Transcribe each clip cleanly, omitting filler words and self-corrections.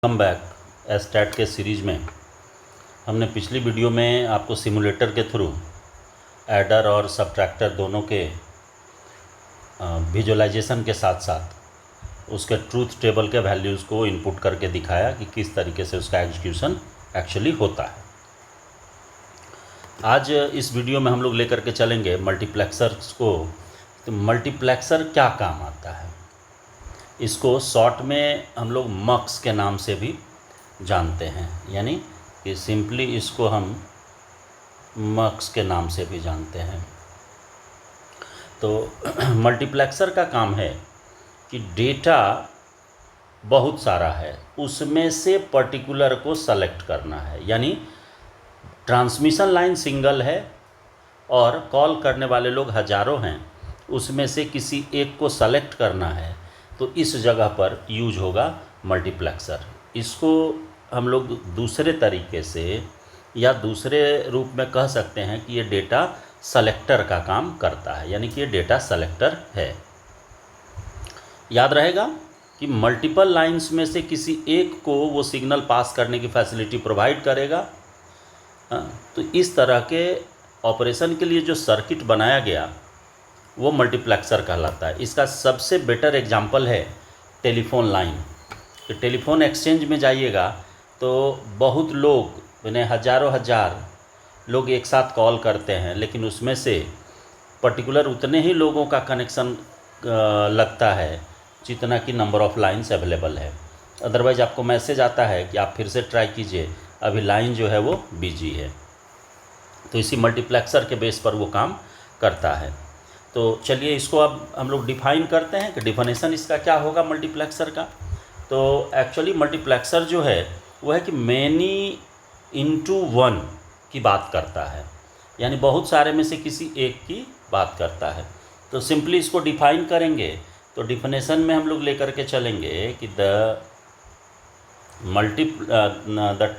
Come back एस्टैट के series में हमने पिछली वीडियो में आपको सिमुलेटर के थ्रू एडर और सबट्रैक्टर दोनों के विजुअलाइजेशन के साथ साथ उसके ट्रूथ टेबल के वैल्यूज़ को इनपुट करके दिखाया कि किस तरीके से उसका एग्जीक्यूशन एक्चुअली होता है। आज इस वीडियो में हम लोग लेकर के चलेंगे मल्टीप्लेक्सर्स को। तो मल्टीप्लेक्सर क्या काम आता है, इसको शॉर्ट में हम लोग मक्स के नाम से भी जानते हैं, यानी कि सिंपली इसको हम मक्स के नाम से भी जानते हैं। तो मल्टीप्लेक्सर का काम है कि डेटा बहुत सारा है, उसमें से पर्टिकुलर को सेलेक्ट करना है। यानी ट्रांसमिशन लाइन सिंगल है और कॉल करने वाले लोग हज़ारों हैं, उसमें से किसी एक को सेलेक्ट करना है, तो इस जगह पर यूज होगा मल्टीप्लेक्सर। इसको हम लोग दूसरे तरीके से या दूसरे रूप में कह सकते हैं कि ये डेटा सेलेक्टर का काम करता है, यानी कि ये डेटा सेलेक्टर है। याद रहेगा कि मल्टीपल लाइंस में से किसी एक को वो सिग्नल पास करने की फैसिलिटी प्रोवाइड करेगा। तो इस तरह के ऑपरेशन के लिए जो सर्किट बनाया गया वो मल्टीप्लेक्सर कहलाता है। इसका सबसे बेटर एग्जांपल है टेलीफोन लाइन। कि टेलीफोन एक्सचेंज में जाइएगा तो बहुत लोग, यानी हज़ारों हज़ार लोग एक साथ कॉल करते हैं, लेकिन उसमें से पर्टिकुलर उतने ही लोगों का कनेक्शन लगता है जितना कि नंबर ऑफ़ लाइंस अवेलेबल है। अदरवाइज़ आपको मैसेज आता है कि आप फिर से ट्राई कीजिए, अभी लाइन जो है वो बिजी है। तो इसी मल्टीप्लेक्सर के बेस पर वो काम करता है। तो चलिए इसको अब हम लोग डिफाइन करते हैं कि डिफिनेशन इसका क्या होगा मल्टीप्लेक्सर का। तो एक्चुअली मल्टीप्लेक्सर जो है वो है कि मैनी इनटू वन की बात करता है, यानी बहुत सारे में से किसी एक की बात करता है। तो सिंपली इसको डिफाइन करेंगे तो डिफिनेशन में हम लोग लेकर के चलेंगे कि द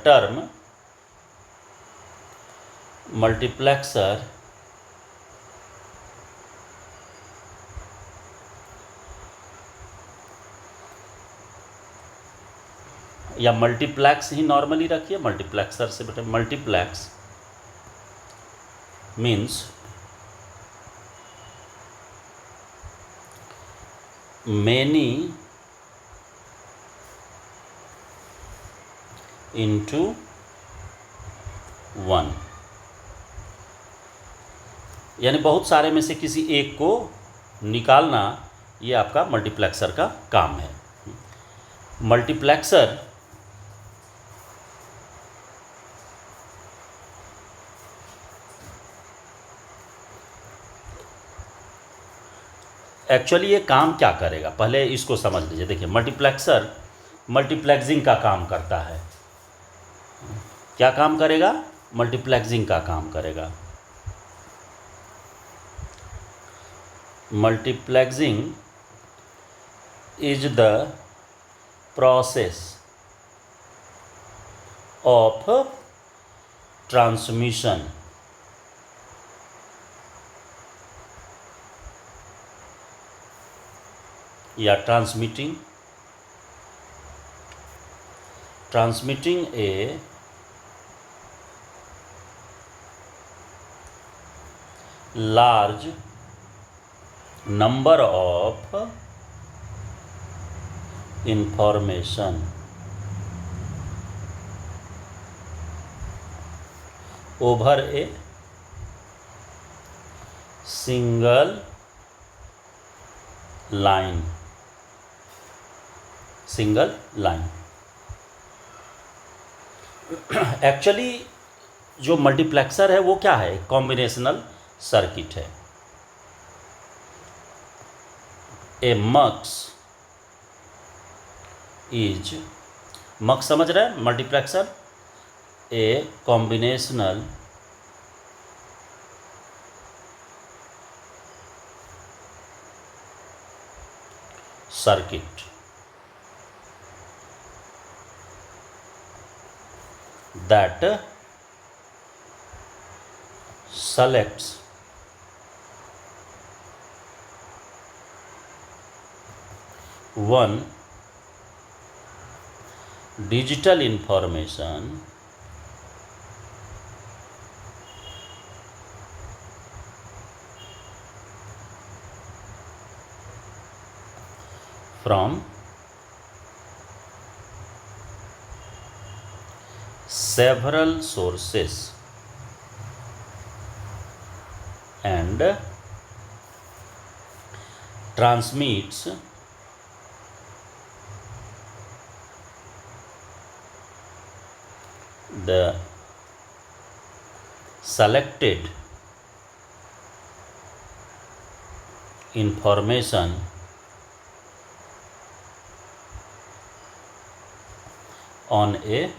टर्म मल्टीप्लेक्सर या मल्टीप्लेक्स ही नॉर्मली रखिए, मल्टीप्लेक्सर से बेटा multiplex means many into one, यानी बहुत सारे में से किसी एक को निकालना, ये आपका मल्टीप्लेक्सर का काम है। मल्टीप्लेक्सर एक्चुअली ये काम क्या करेगा, पहले इसको समझ लीजिए। देखिए मल्टीप्लेक्सर मल्टीप्लेक्सिंग का काम करता है। क्या काम करेगा? मल्टीप्लेक्सिंग का काम करेगा। Multiplexing is the process of transmission या transmitting a large number of information over a single line। Actually जो मल्टीप्लेक्सर है वो क्या है? कॉम्बिनेशनल सर्किट है। ए मक्स इज, मक्स समझ रहे हैं, multiplexer A combinational circuit that selects one digital information from several sources and transmits the selected information on a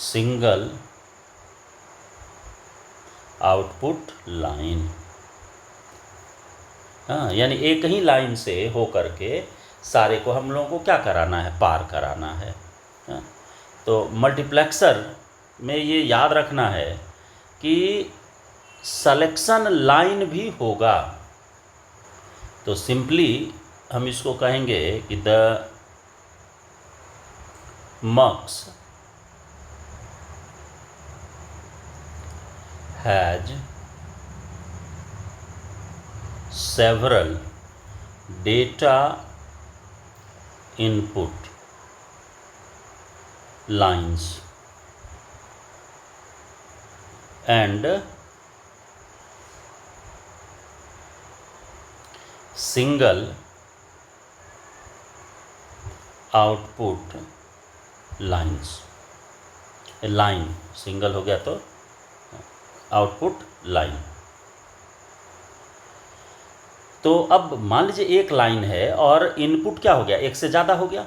single output line. हाँ, यानी एक ही लाइन से हो करके सारे को हम लोगों को क्या कराना है, पार कराना है। हाँ, तो मल्टीप्लेक्सर में ये याद रखना है कि सलेक्शन लाइन भी होगा। तो सिंपली हम इसको कहेंगे कि the mux has several data input lines and single output lines। Line single हो गया तो आउटपुट लाइन। तो अब मान लीजिए एक लाइन है और इनपुट क्या हो गया, एक से ज़्यादा हो गया,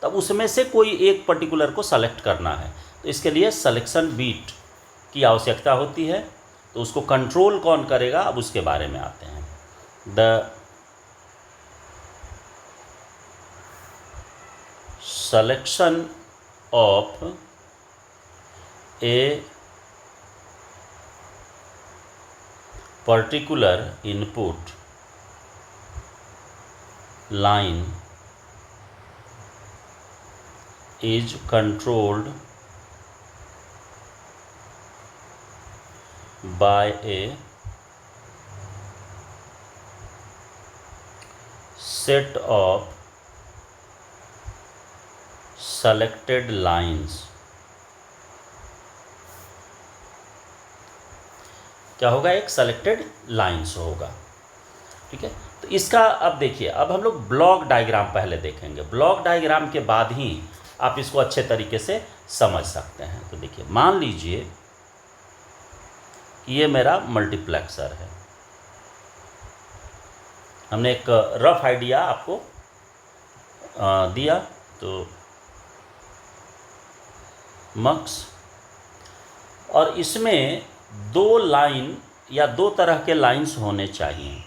तब उसमें से कोई एक पर्टिकुलर को सेलेक्ट करना है। तो इसके लिए सिलेक्शन बीट की आवश्यकता होती है। तो उसको कंट्रोल कौन करेगा, अब उसके बारे में आते हैं। The selection of A particular input line is controlled by a set of selected lines। क्या होगा, एक सेलेक्टेड लाइंस होगा। ठीक है, तो इसका अब देखिए, अब हम लोग ब्लॉक डायग्राम पहले देखेंगे। ब्लॉक डायग्राम के बाद ही आप इसको अच्छे तरीके से समझ सकते हैं। तो देखिए, मान लीजिए कि ये मेरा मल्टीप्लेक्सर है। हमने एक रफ आइडिया आपको दिया। तो मक्स, और इसमें दो लाइन या दो तरह के लाइंस होने चाहिए।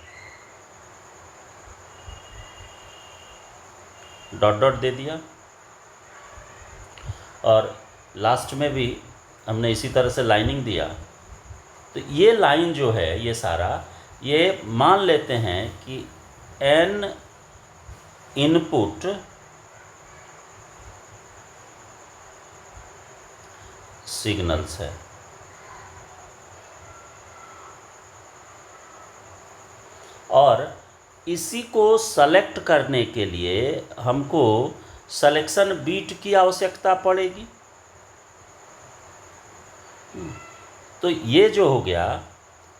डॉट डॉट दे दिया, और लास्ट में भी हमने इसी तरह से लाइनिंग दिया। तो ये लाइन जो है, ये सारा, ये मान लेते हैं कि n इनपुट सिग्नल्स है। और इसी को सेलेक्ट करने के लिए हमको सिलेक्शन बीट की आवश्यकता पड़ेगी। तो ये जो हो गया,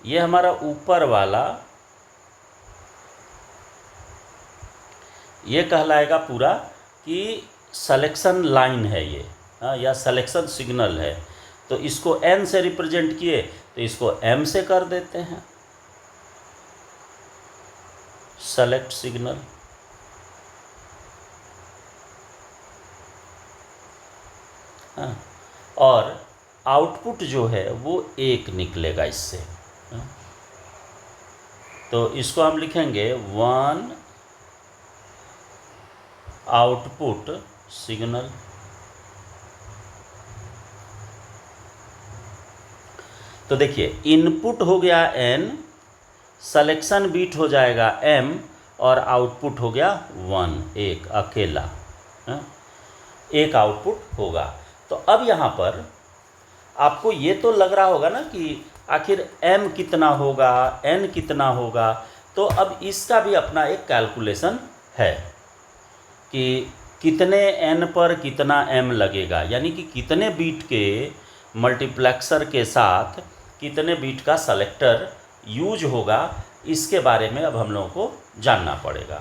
ये हमारा ऊपर वाला, ये कहलाएगा पूरा कि सिलेक्शन लाइन है ये, या सिलेक्शन सिग्नल है। तो इसको n से रिप्रेजेंट किए, तो इसको m से कर देते हैं, सेलेक्ट सिग्नल। हाँ, और आउटपुट जो है वो एक निकलेगा इससे। हाँ, तो इसको हम लिखेंगे 1 आउटपुट सिग्नल। तो देखिए, इनपुट हो गया n, सिलेक्शन बीट हो जाएगा m, और आउटपुट हो गया 1, एक अकेला, हाँ? एक आउटपुट होगा। तो अब यहाँ पर आपको ये तो लग रहा होगा ना कि आखिर m कितना होगा, n कितना होगा। तो अब इसका भी अपना एक कैलकुलेशन है कि कितने n पर कितना m लगेगा, यानी कि कितने बीट के मल्टीप्लेक्सर के साथ कितने बीट का सेलेक्टर यूज होगा, इसके बारे में अब हम लोगों को जानना पड़ेगा।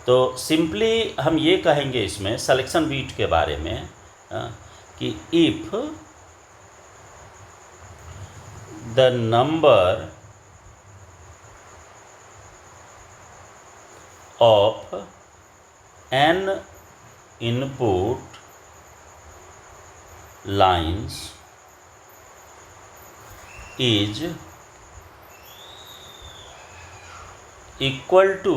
तो सिंपली हम ये कहेंगे इसमें सिलेक्शन बीट के बारे में कि if the number of n input lines is equal to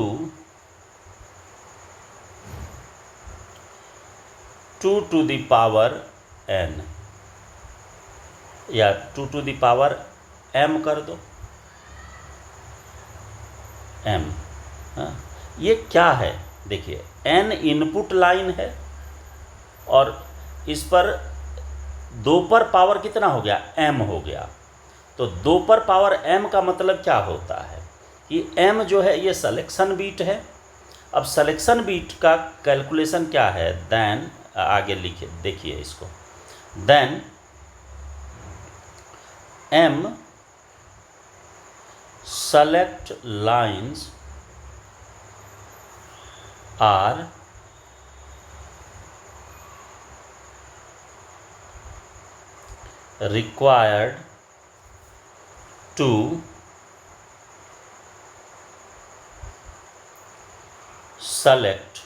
2 to the power n, या 2 to the power m कर दो, m। हाँ, ये क्या है? देखिए n इनपुट लाइन है और इस पर 2 पर पावर कितना हो गया, m हो गया। तो 2 पर पावर m का मतलब क्या होता है कि m जो है ये सिलेक्शन बीट है। अब सिलेक्शन बीट का कैलकुलेशन क्या है, देन आगे लिखिए, देखिए इसको, then m select lines are required to select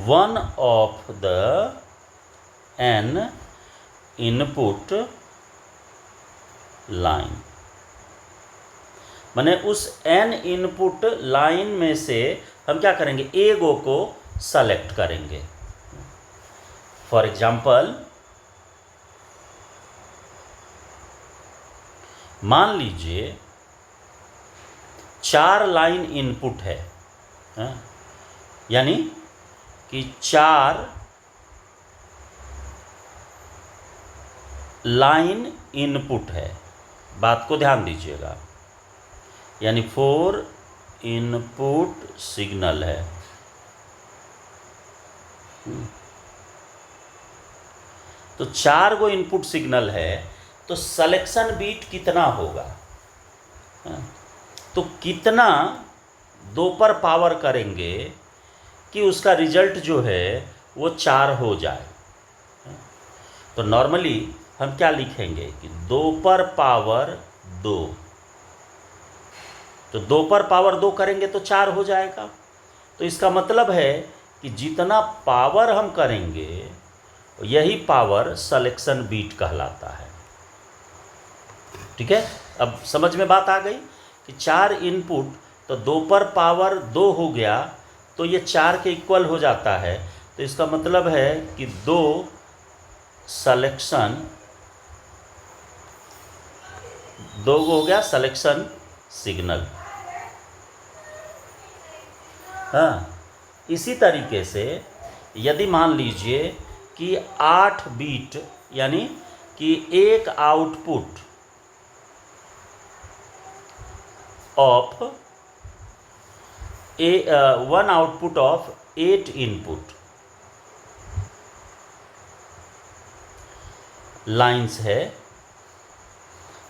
one of the n input line, माने उस n इनपुट लाइन में से हम क्या करेंगे, एगो को सेलेक्ट करेंगे। फॉर एग्जाम्पल मान लीजिए 4 लाइन इनपुट है, यानी कि 4 लाइन इनपुट है। बात को ध्यान दीजिएगा, यानी 4 इनपुट सिग्नल है। तो 4 गो इनपुट सिग्नल है, तो सिलेक्शन बीट कितना होगा, तो कितना 2 पर पावर करेंगे कि उसका रिजल्ट जो है वो 4 हो जाए। तो नॉर्मली हम क्या लिखेंगे कि 2 पर पावर 2, तो 2 पर पावर 2 करेंगे तो 4 हो जाएगा। तो इसका मतलब है कि जितना पावर हम करेंगे यही पावर सिलेक्शन बीट कहलाता है। ठीक है, अब समझ में बात आ गई कि 4 इनपुट, तो 2 पर पावर 2 हो गया, तो ये 4 के इक्वल हो जाता है। तो इसका मतलब है कि 2 सिलेक्शन, 2 हो गया सिलेक्शन सिग्नल। हाँ, इसी तरीके से यदि मान लीजिए कि 8 बीट, यानी कि एक output of one output of 8 input lines है,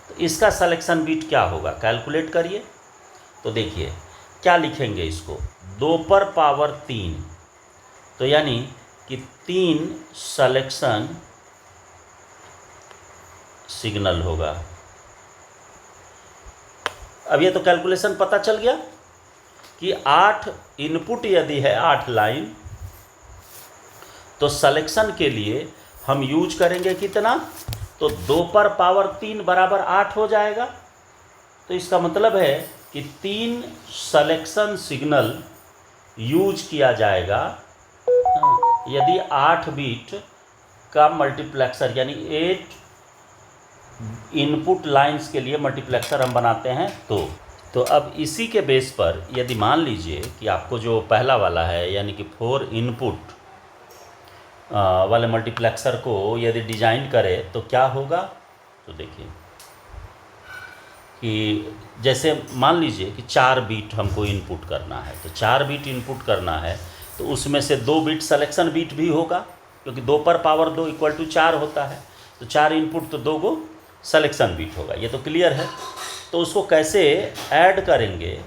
तो इसका सिलेक्शन बीट क्या होगा, कैलकुलेट करिए। तो देखिए क्या लिखेंगे इसको, 2 पर पावर 3, तो यानी कि 3 सिलेक्शन सिग्नल होगा। अब ये तो कैलकुलेशन पता चल गया कि 8 इनपुट यदि है, 8 लाइन, तो सिलेक्शन के लिए हम यूज करेंगे कितना, तो 2 पर पावर 3 बराबर 8 हो जाएगा। तो इसका मतलब है कि 3 सिलेक्शन सिग्नल यूज किया जाएगा यदि 8 बीट का मल्टीप्लेक्सर, यानी 8 इनपुट लाइंस के लिए मल्टीप्लेक्सर हम बनाते हैं। तो अब इसी के बेस पर यदि मान लीजिए कि आपको जो पहला वाला है यानी कि 4 इनपुट वाले मल्टीप्लेक्सर को यदि डिजाइन करें तो क्या होगा। तो देखिए कि जैसे मान लीजिए कि 4 बीट हमको इनपुट करना है, तो 4 बीट इनपुट करना है तो उसमें से 2 बीट सलेक्शन बीट भी होगा, क्योंकि 2 पर पावर 2 इक्वल टू 4 होता है। तो 4 इनपुट तो 2 को सलेक्शन बीट होगा, ये तो क्लियर है। तो उसको कैसे ऐड करेंगे,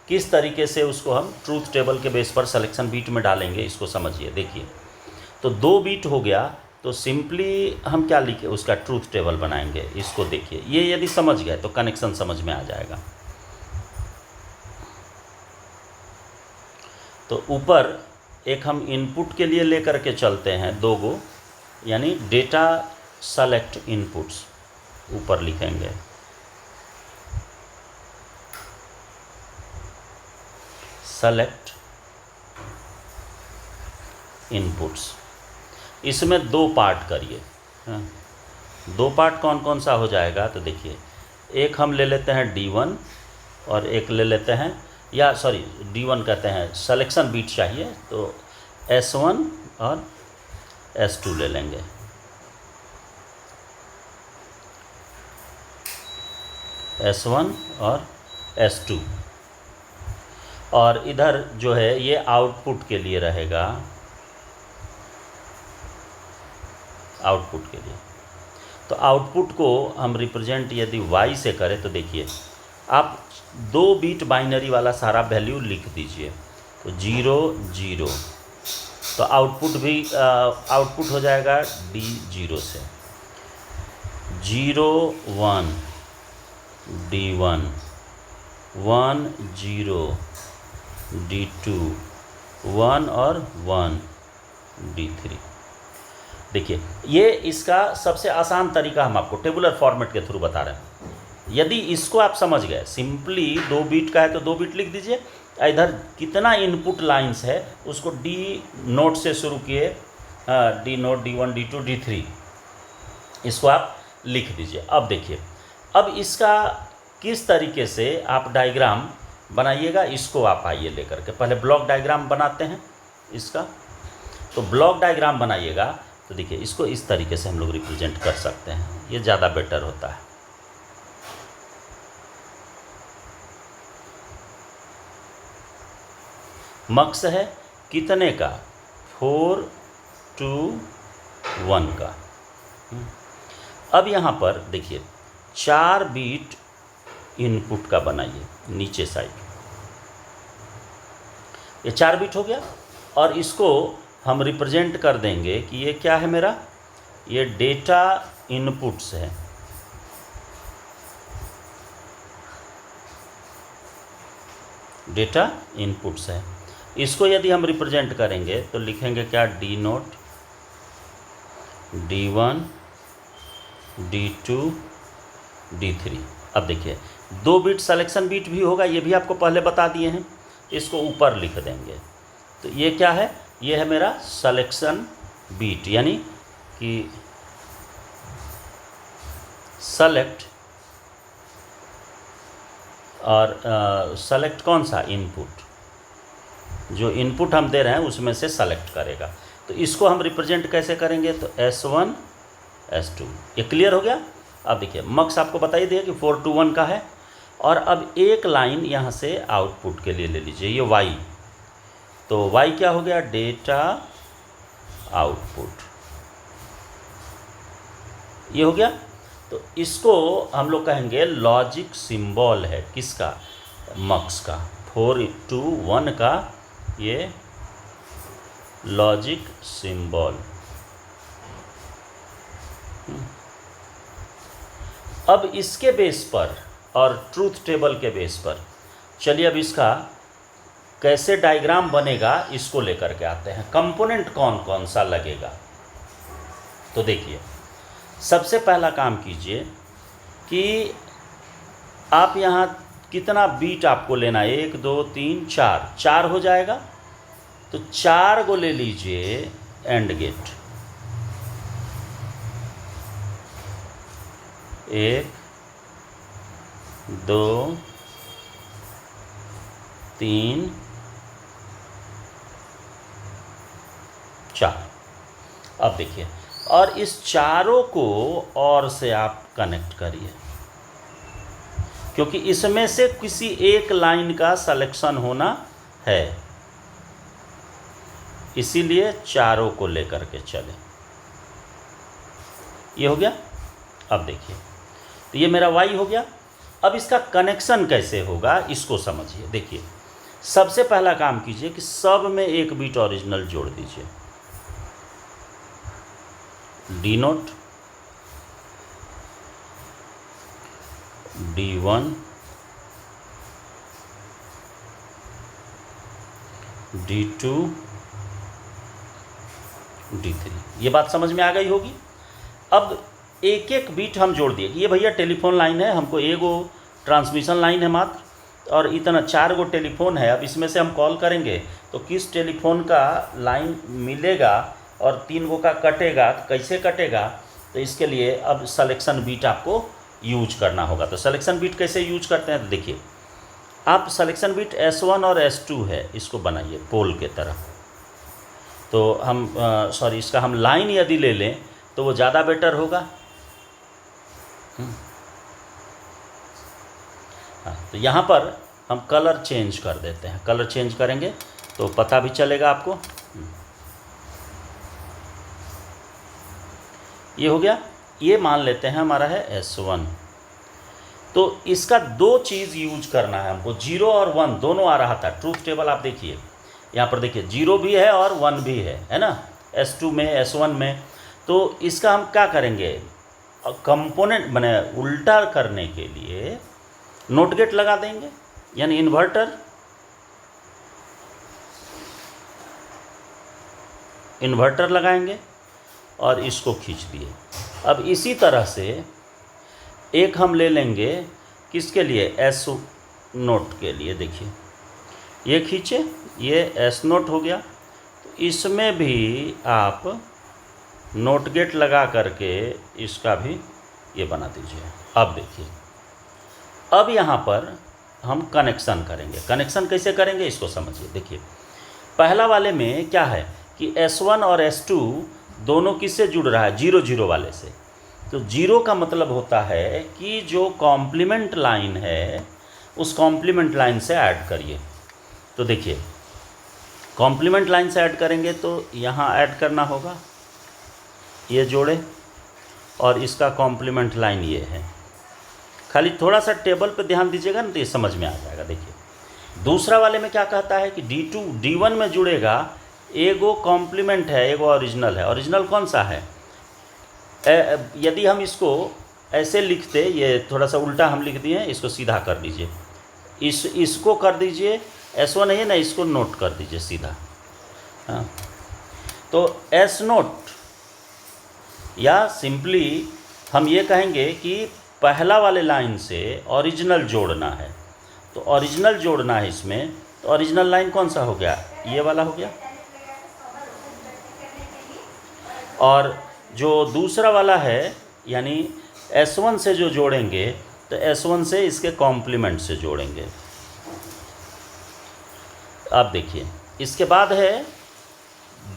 किस तरीके से उसको हम ट्रूथ टेबल के बेस पर सलेक्शन बीट में डालेंगे, इसको समझिए। देखिए तो 2 बीट हो गया, तो सिंपली हम क्या लिखे उसका ट्रूथ टेबल बनाएंगे। इसको देखिए, ये यदि समझ गए तो कनेक्शन समझ में आ जाएगा। तो ऊपर एक हम इनपुट के लिए लेकर के चलते हैं 2 गो, यानी डेटा सेलेक्ट इनपुट्स ऊपर लिखेंगे। सेलेक्ट इनपुट्स, इसमें 2 पार्ट करिए। 2 पार्ट कौन कौन सा हो जाएगा, तो देखिए एक हम ले लेते हैं D1 और एक ले लेते हैं, या सॉरी D1 कहते हैं, सलेक्शन बीट चाहिए तो S1 और S2 ले लेंगे। S1 और S2, और इधर जो है ये आउटपुट के लिए रहेगा, आउटपुट के लिए। तो आउटपुट को हम रिप्रेजेंट यदि Y से करें तो देखिए आप 2 बीट बाइनरी वाला सारा वैल्यू लिख दीजिए। तो 0 0, तो आउटपुट भी आउटपुट हो जाएगा D0 से। 0 1 D1, 1 0 D2, 1 और 1 D3। देखिए ये इसका सबसे आसान तरीका हम आपको टेबुलर फॉर्मेट के थ्रू बता रहे हैं। यदि इसको आप समझ गए, सिंपली 2 बीट का है तो 2 बीट लिख दीजिए, इधर कितना इनपुट लाइंस है उसको D नोट से शुरू किए, D note D1 D2 D3, इसको आप लिख दीजिए। अब देखिए, अब इसका किस तरीके से आप डायग्राम बनाइएगा, इसको आप आइए लेकर के पहले ब्लॉक डायग्राम बनाते हैं इसका। तो ब्लॉक डायग्राम बनाइएगा तो देखिए इसको इस तरीके से हम लोग रिप्रेजेंट कर सकते हैं, ये ज़्यादा बेटर होता है। मक्स है कितने का, 4 2 1 का। अब यहाँ पर देखिए 4 बीट इनपुट का बनाइए नीचे साइड, ये 4 बीट हो गया, और इसको हम रिप्रेजेंट कर देंगे कि ये क्या है मेरा, ये डेटा इनपुट्स है। डेटा इनपुट्स है, इसको यदि हम रिप्रेजेंट करेंगे तो लिखेंगे क्या, D note D1 D2 D3। अब देखिए 2 बीट सलेक्शन बीट भी होगा, ये भी आपको पहले बता दिए हैं, इसको ऊपर लिख देंगे। तो ये क्या है, ये है मेरा सलेक्शन बीट, यानी कि सेलेक्ट, और सेलेक्ट कौन सा, इनपुट, जो इनपुट हम दे रहे हैं उसमें से सेलेक्ट करेगा। तो इसको हम रिप्रेजेंट कैसे करेंगे, तो S1 S2। ये क्लियर हो गया। अब देखिए मक्स आपको बता ही दिया कि 4 2 1 का है, और अब एक लाइन यहाँ से आउटपुट के लिए ले लीजिए, ये Y। तो Y क्या हो गया, डेटा आउटपुट, ये हो गया। तो इसको हम लोग कहेंगे लॉजिक सिंबल है, किसका, मक्स का, 4 2 1 का ये लॉजिक सिंबल। अब इसके बेस पर और ट्रूथ टेबल के बेस पर चलिए अब इसका कैसे डायग्राम बनेगा इसको लेकर के आते हैं। कंपोनेंट कौन कौन सा लगेगा, तो देखिए सबसे पहला काम कीजिए कि आप यहाँ कितना बीट आपको लेना है, 1 2 3 4, 4 हो जाएगा। तो 4 को ले लीजिए एंड गेट, 1 2 3 4। अब देखिए, और इस चारों को और से आप कनेक्ट करिए, क्योंकि इसमें से किसी एक लाइन का सिलेक्शन होना है, इसीलिए चारों को लेकर के चले। ये हो गया। अब देखिए, तो ये मेरा y हो गया। अब इसका कनेक्शन कैसे होगा इसको समझिए। देखिए, सबसे पहला काम कीजिए कि सब में एक बिट ओरिजिनल जोड़ दीजिए। D0 D1 D2 D3। ये बात समझ में आ गई होगी। अब एक एक बीट हम जोड़ दिए कि ये भैया टेलीफोन लाइन है, हमको एगो ट्रांसमिशन लाइन है मात्र, और इतना 4 गो टेलीफोन है। अब इसमें से हम कॉल करेंगे तो किस टेलीफोन का लाइन मिलेगा और 3 गो का कटेगा, कैसे कटेगा, तो इसके लिए अब सलेक्शन बीट आपको यूज करना होगा। तो सलेक्शन बीट कैसे यूज करते हैं, तो देखिए, आप सलेक्शन बीट S1 और S2 है, इसको बनाइए पोल के तरह। तो हम सॉरी, इसका हम लाइन यदि ले लें तो वो ज़्यादा बेटर होगा। हाँ, तो यहाँ पर हम कलर चेंज कर देते हैं। कलर चेंज करेंगे तो पता भी चलेगा आपको। ये हो गया। ये मान लेते हैं हमारा है S1। तो इसका 2 चीज़ यूज करना है हमको, 0 और 1 दोनों आ रहा था। ट्रूथ टेबल आप देखिए, यहाँ पर देखिए 0 भी है और 1 भी है ना, S2 में S1 में। तो इसका हम क्या करेंगे, कंपोनेंट बने उल्टा करने के लिए नोट गेट लगा देंगे, यानी इन्वर्टर लगाएंगे और इसको खींच दिए। अब इसी तरह से एक हम ले लेंगे किसके लिए, S0 के लिए। देखिए, ये खींचे, ये S0 हो गया। तो इसमें भी आप नोट गेट लगा करके इसका भी ये बना दीजिए। अब देखिए, अब यहाँ पर हम कनेक्शन करेंगे। कनेक्शन कैसे करेंगे इसको समझिए। देखिए, पहला वाले में क्या है कि S1 और S2 दोनों किससे जुड़ रहा है, 0 0 वाले से। तो 0 का मतलब होता है कि जो कॉम्प्लीमेंट लाइन है उस कॉम्प्लीमेंट लाइन से ऐड करिए। तो देखिए, कॉम्प्लीमेंट लाइन से ऐड करेंगे तो यहाँ ऐड करना होगा, ये जोड़े, और इसका कॉम्प्लीमेंट लाइन ये है। खाली थोड़ा सा टेबल पे ध्यान दीजिएगा ना तो ये समझ में आ जाएगा। देखिए, दूसरा वाले में क्या कहता है कि D2 D1 में जुड़ेगा, एगो कॉम्प्लीमेंट है, एगो ओरिजिनल है। ओरिजिनल कौन सा है, यदि हम इसको ऐसे लिखते, ये थोड़ा सा उल्टा हम लिख दिए, इसको सीधा कर दीजिए, इसको कर दीजिए S1 है ना, इसको नोट कर दीजिए सीधा। हाँ, तो S0, या सिंपली हम ये कहेंगे कि पहला वाले लाइन से ओरिजिनल जोड़ना है। तो ओरिजिनल जोड़ना है इसमें, तो ओरिजिनल लाइन कौन सा हो गया, ये वाला हो गया। और जो दूसरा वाला है यानी S1 से जो जोड़ेंगे तो S1 से इसके कॉम्प्लीमेंट से जोड़ेंगे। अब देखिए, इसके बाद है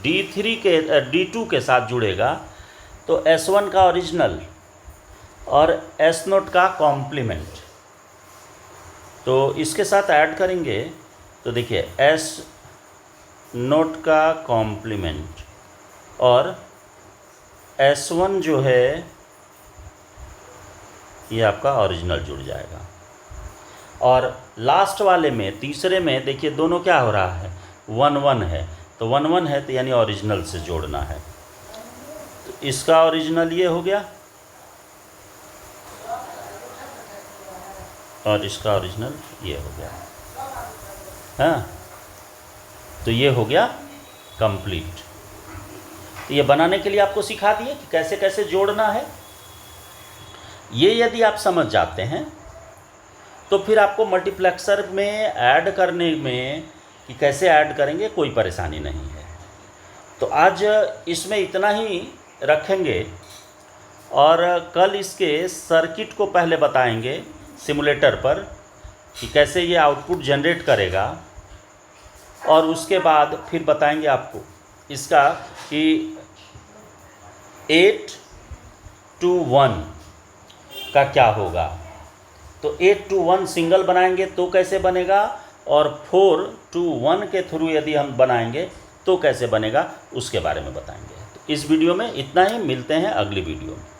D2 के साथ जुड़ेगा, तो S1 का ओरिजिनल और S0 का कॉम्प्लीमेंट, तो इसके साथ ऐड करेंगे तो देखिए S0 का कॉम्प्लीमेंट और S1 जो है ये आपका ओरिजिनल जुड़ जाएगा। और लास्ट वाले में, तीसरे में देखिए दोनों क्या हो रहा है, 1 1 है, तो 1 1 है तो यानी ओरिजिनल से जोड़ना है। तो इसका ओरिजिनल ये हो गया और इसका ओरिजिनल ये हो गया। हाँ, तो ये हो गया कंप्लीट। तो ये बनाने के लिए आपको सिखा दिए कि कैसे कैसे जोड़ना है। ये यदि आप समझ जाते हैं तो फिर आपको मल्टीप्लेक्सर में ऐड करने में कि कैसे ऐड करेंगे कोई परेशानी नहीं है। तो आज इसमें इतना ही रखेंगे और कल इसके सर्किट को पहले बताएंगे सिमुलेटर पर कि कैसे ये आउटपुट जनरेट करेगा, और उसके बाद फिर बताएंगे आपको इसका कि 8 to 1 का क्या होगा। तो 8 to 1 सिंगल बनाएंगे तो कैसे बनेगा, और 4 to 1 के थ्रू यदि हम बनाएंगे तो कैसे बनेगा, उसके बारे में बताएंगे। तो इस वीडियो में इतना ही, मिलते हैं अगली वीडियो में।